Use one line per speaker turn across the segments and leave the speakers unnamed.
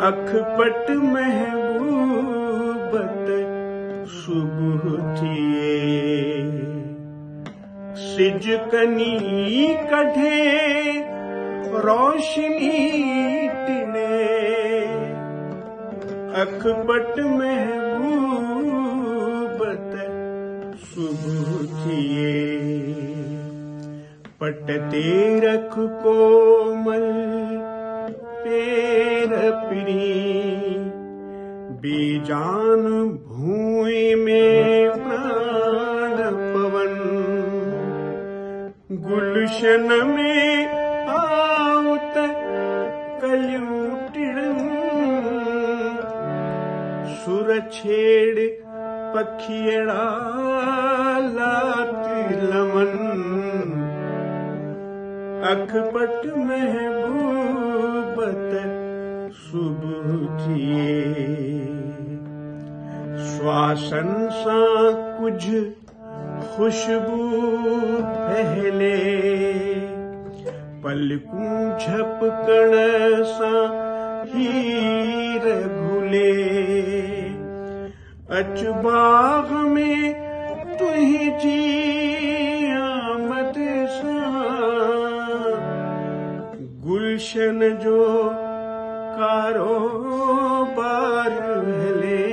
अखपट महबूबत सुबह थिए सिज कनी कढे रोशनी टिने अखपट महबूबत सुबह थिए पटते रख कोमल पेर पिरी बीजान भूमि में प्राण पवन गुलशन में आवत कलयूटिड़न सुर छेड़ पखियड़ा लात लमन अखपट महबूबत सुबह थिए श्वासन सा कुछ खुशबू पहले पलकूं झपकण सा हीर घुले अच बाग में तुही जी आमद सा गुलशन जो कारोबार हले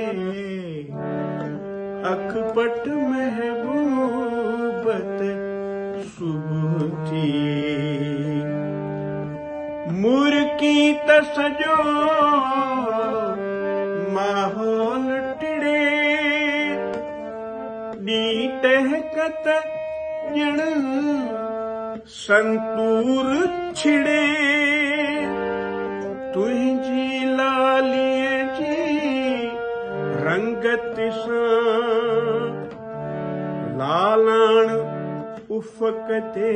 अखपट महबूबत सुबह थिए मुर्की तसजो माहौल टिड़े नी टहकत जण संतूर छिड़े तुझी लालिए जी रंगत सा लालाण उफकते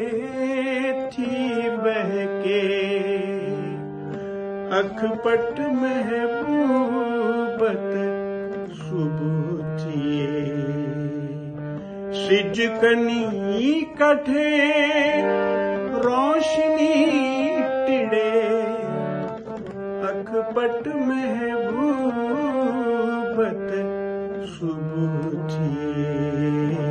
थी बहके अखपट महबूबत सुबह थिए सिज कनी कठे रोशनी टिड़े अखपट महबूबत सुबह थिए।